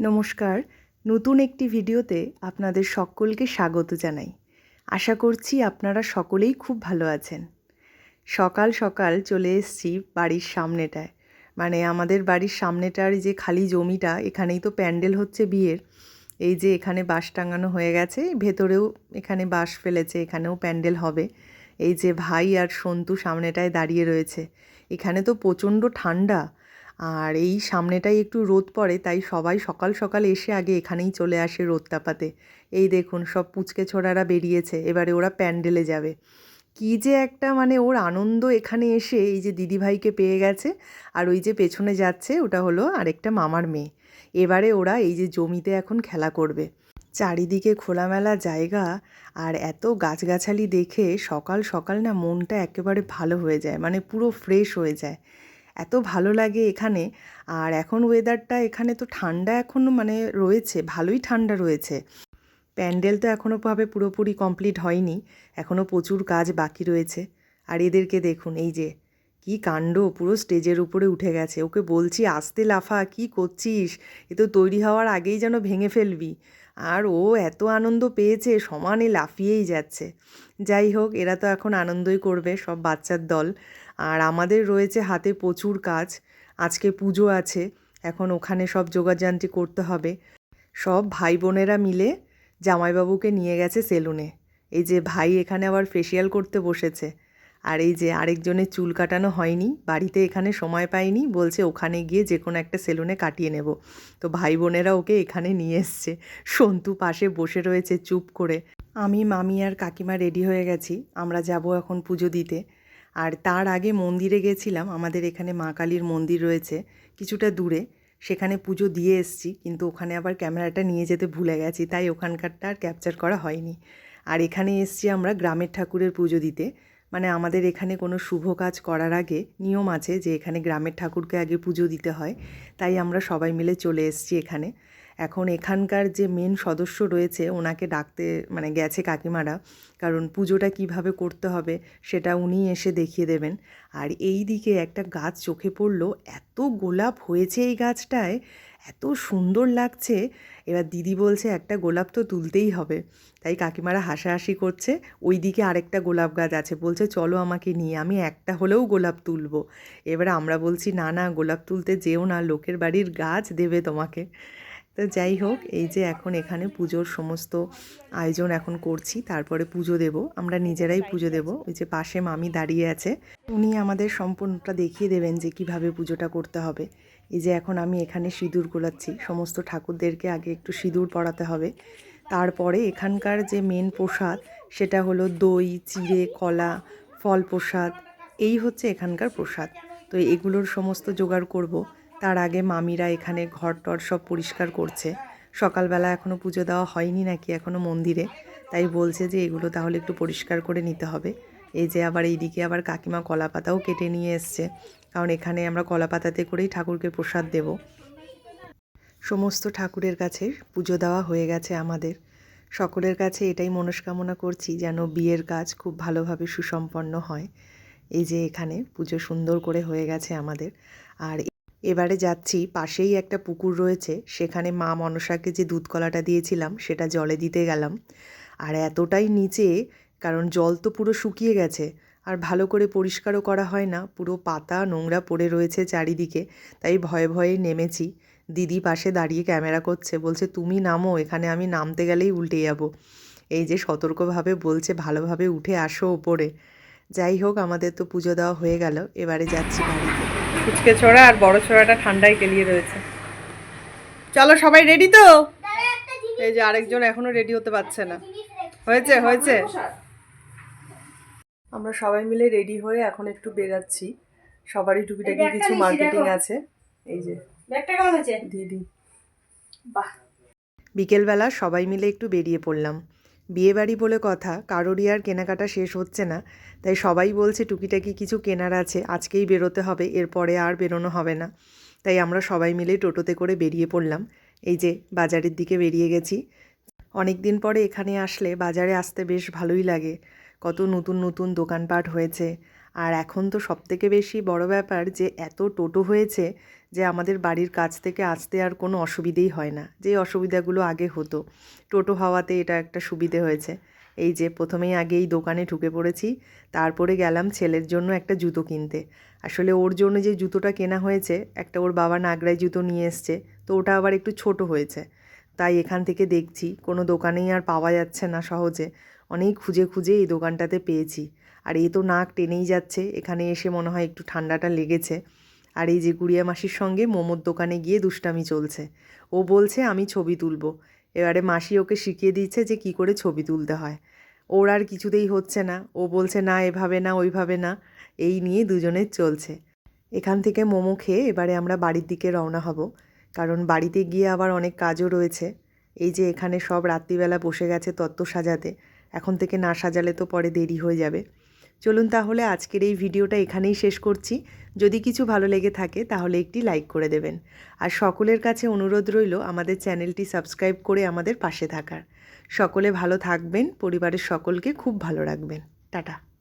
নমস্কার, নতুন একটি ভিডিওতে আপনাদের সকলকে স্বাগত জানাই। আশা করছি আপনারা সকলেই খুব ভালো আছেন। সকাল সকাল চলে এসেছি বাড়ির সামনেটায়। মানে আমাদের বাড়ির সামনেটার যে খালি জমিটা, এখানেই তো প্যান্ডেল হচ্ছে বিয়ের। এই যে এখানে বাঁশ টাঙানো হয়ে গেছে, ভেতরেও এখানে বাঁশ ফেলেছে, এখানেও প্যান্ডেল হবে। এই যে ভাই আর সন্তু সামনেটায় দাঁড়িয়ে রয়েছে। এখানে তো প্রচণ্ড ঠান্ডা, আর এই সামনেটাই একটু রোদ পড়ে, তাই সবাই সকাল সকাল এসে আগে এখানেই চলে আসে রোদ তাপাতে। এই দেখুন সব পুচকে ছোড়ারা বেরিয়েছে, এবারে ওরা প্যান্ডেলে যাবে। কী যে একটা মানে ওর আনন্দ এখানে এসে, এই যে দিদিভাইকে পেয়ে গেছে, আর ওই যে পেছনে যাচ্ছে ওটা হলো আরেকটা মামার মেয়ে। এবারে ওরা এই যে জমিতে এখন খেলা করবে। চারিদিকে খোলামেলা জায়গা, আর এত গাছগাছালি দেখে সকাল সকাল না মনটা একেবারে ভালো হয়ে যায়, মানে পুরো ফ্রেশ হয়ে যায়। এত ভালো লাগে এখানে। আর এখন ওয়েদারটা এখানে তো ঠান্ডা এখনও মানে রয়েছে, ভালোই ঠান্ডা রয়েছে। প্যান্ডেল তো এখনও ভাবে পুরোপুরি কমপ্লিট হয়নি, এখনও প্রচুর কাজ বাকি রয়েছে। আর এদেরকে দেখুন, এই যে কি কাণ্ড, পুরো স্টেজের উপরে উঠে গেছে। ওকে বলছি আস্তে লাফা, কি করছিস, এ তো তৈরি হওয়ার আগেই যেন ভেঙে ফেলবি। আর ও এত আনন্দ পেয়েছে, সমানে লাফিয়েই যাচ্ছে। যাই হোক, এরা তো এখন আনন্দই করবে, সব বাচ্চার দল। আর আমাদের রয়েছে হাতে প্রচুর কাজ। আজকে পুজো আছে, এখন ওখানে সব জোগাড়যন্ত্র করতে হবে। সব ভাই বোনেরা মিলে জামাইবাবুকে নিয়ে গেছে সেলুনে। এই যে ভাই এখানে আবার ফেসিয়াল করতে বসেছে। আর এই যে আরেকজনের চুল কাটানো হয়নি, বাড়িতে এখানে সময় পায়নি, বলছে ওখানে গিয়ে যে কোনো একটা সেলুনে কাটিয়ে নেব। তো ভাই বোনেরা ওকে এখানে নিয়ে এসছে। সন্তু পাশে বসে রয়েছে চুপ করে। আমি, মামি আর কাকিমা রেডি হয়ে গেছি, আমরা যাব এখন পুজো দিতে। আর তার আগে মন্দিরে গেছিলাম, আমাদের এখানে মা কালীর মন্দির রয়েছে কিছুটা দূরে, সেখানে পুজো দিয়ে এসেছি, কিন্তু ওখানে আবার ক্যামেরাটা নিয়ে যেতে ভুলে গেছি, তাই ওখানকারটা আর ক্যাপচার করা হয়নি। আর এখানে এসেছি আমরা গ্রামের ঠাকুরের পুজো দিতে। মানে আমাদের এখানে কোনো শুভ কাজ করার আগে নিয়ম আছে যে এখানে গ্রামের ঠাকুরকে আগে পুজো দিতে হয়, তাই আমরা সবাই মিলে চলে এসেছি এখানে। এখন এখানকার যে মেন সদস্য রয়েছে ওনাকে ডাকতে মানে গেছে কাকিমারা, কারণ পুজোটা কিভাবে করতে হবে সেটা উনি এসে দেখিয়ে দেবেন। আর এই দিকে একটা গাছ চোখে পড়লো, এত গোলাপ হয়েছে এই গাছটায়, এত সুন্দর লাগছে। এবার দিদি বলছে একটা গোলাপ তো তুলতেই হবে, তাই কাকিমারা হাসাহাসি করছে। ওই দিকে আরেকটা গোলাপ গাছ আছে, বলছে চলো আমাকে নিয়ে, আমি একটা হলেও গোলাপ তুলবো। এবার আমরা বলছি না না, গোলাপ তুলতে যেও না, লোকের বাড়ির গাছ দেবে তোমাকে। তো যাই হোক, এই যে এখন এখানে পুজোর সমস্ত আয়োজন এখন করছি, তারপরে পুজো দেব, আমরা নিজেরাই পুজো দেব। ওই যে পাশে মামি দাঁড়িয়ে আছে, উনি আমাদের সম্পূর্ণটা দেখিয়ে দেবেন যে কিভাবে পুজোটা করতে হবে। এই যে এখন আমি এখানে সিঁদুর গোলাচ্ছি, সমস্ত ঠাকুরদেরকে আগে একটু সিঁদুর পরাতে হবে। তারপরে এখানকার যে মেন প্রসাদ সেটা হলো দই, চিড়ে, কলা, ফল প্রসাদ, এই হচ্ছে এখানকার প্রসাদ। তো এগুলোর সমস্ত জোগাড় করব। তার আগে মামিরা এখানে ঘর টর সব পরিষ্কার করছে। সকালবেলা এখনও পুজো দেওয়া হয়নি নাকি এখনও মন্দিরে, তাই বলছে যে এগুলো তাহলে একটু পরিষ্কার করে নিতে হবে। এই যে আবার এইদিকে আবার কাকিমা কলা পাতাও কেটে নিয়ে এসছে, কারণ এখানে আমরা কলা পাতাতে করেই ঠাকুরকে প্রসাদ দেব। সমস্ত ঠাকুরের কাছে পুজো দেওয়া হয়ে গেছে আমাদের। সকলের কাছে এটাই মনস্কামনা করছি যেন বিয়ের কাজ খুব ভালোভাবে সুসম্পন্ন হয়। এই যে এখানে পুজো সুন্দর করে হয়ে গেছে আমাদের। আর এবারে যাচ্ছি, পাশেই একটা পুকুর রয়েছে, সেখানে মা মনসাকে যে দুধ কলাটা দিয়েছিলাম সেটা জলে দিতে গেলাম। আর এতটাই নিচে, কারণ জল তো পুরো শুকিয়ে গেছে, আর ভালো করে পরিষ্কারও করা হয় না, পুরো পাতা নোংরা পড়ে রয়েছে চারিদিকে, তাই ভয়ে ভয়ে নেমেছি। দিদি পাশে দাঁড়িয়ে ক্যামেরা করছে, বলছে তুমি নামো, এখানে আমি নামতে গেলেই উল্টে যাব। এই যে সতর্কভাবে বলছে ভালোভাবে উঠে আসো ওপরে। যাই হোক, আমাদের তো পুজো দেওয়া হয়ে গেল, এবারে যাচ্ছি বাড়িতে। ফুচকে ছোড়া আর বড় ছোড়াটা ঠান্ডায় কেলিয়ে রয়েছে। চলো সবাই রেডি তো? এই যে আরেকজন এখনো রেডি হতে পারছে না। হয়েছে হয়েছে, আমরা সবাই মিলে রেডি হয়ে এখন একটু বেরাচ্ছি। সবারই টুকিটাকি কিছু মার্কেটিং আছে। এই যে দিদি, বাহ। বিকেলবেলা সবাই মিলে একটু বেরিয়ে পড়লাম। বিয়েবাড়ি বলে কথা, কারোরই আর কেনাকাটা শেষ হচ্ছে না, তাই সবাই বলছে টুকিটাকি কিছু কেনার আছে, আজকেই বেরোতে হবে, এরপরে আর বেরোনো হবে না। তাই আমরা সবাই মিলে টোটোতে করে বেরিয়ে পড়লাম। এই যে বাজারের দিকে বেরিয়ে গেছি। অনেক দিন পরে এখানে আসলে বাজারে আসতে বেশ ভালোই লাগে। কত নতুন নতুন দোকানপাট হয়েছে, আর এখন তো সবথেকে বেশি বড় ব্যাপার যে এত টোটো হয়েছে যে আমাদের বাড়ির কাছ থেকে আসতে আর কোনো অসুবিধেই হয় না, যে অসুবিধাগুলো আগে হতো। টোটো হওয়াতে এটা একটা সুবিধে হয়েছে। এই যে প্রথমেই আগে এই দোকানে ঢুকে পড়েছি, তারপরে গেলাম ছেলের জন্য একটা জুতো কিনতে। আসলে ওর জন্য যে জুতোটা কেনা হয়েছে, একটা ওর বাবা নাগরাই জুতো নিয়ে এসছে, তো ওটা আবার একটু ছোট হয়েছে। তাই এখান থেকে দেখছি কোনো দোকানেই আর পাওয়া যাচ্ছে না সহজে। অনেক খুঁজে খুঁজে এই দোকানটাতে পেয়েছি। আর এ তো নাক টেনেই যাচ্ছে, এখানে এসে মনে হয় একটু ঠান্ডাটা লেগেছে। আর এই যে গুড়িয়া মাসির সঙ্গে মোমোর দোকানে গিয়ে দুষ্টামি চলছে। ও বলছে আমি ছবি তুলবো। এবারে মাসি ওকে শিখিয়ে দিচ্ছে যে কি করে ছবি তুলতে হয়। ওর আর কিছুতেই হচ্ছে না, ও বলছে না এভাবে না ওইভাবে না, এই নিয়ে দুজনের চলছে। এখান থেকে মোমো খেয়ে এবারে আমরা বাড়ির দিকে রওনা হব, কারণ বাড়িতে গিয়ে আবার অনেক কাজও রয়েছে। এই যে এখানে সব রাত্রিবেলা বসে গেছে তত্ত্ব সাজাতে, এখন থেকে না সাজালে তো পরে দেরি হয়ে যাবে। চলুন তাহলে আজকের এই ভিডিওটা এখানেই শেষ করছি। যদি কিছু ভালো লেগে থাকে তাহলে একটি লাইক করে দেবেন। আর সকলের কাছে অনুরোধ রইল আমাদের চ্যানেলটি সাবস্ক্রাইব করে আমাদের পাশে থাকার। সকলে ভালো থাকবেন, পরিবারের সকলকে খুব ভালো রাখবেন। টাটা।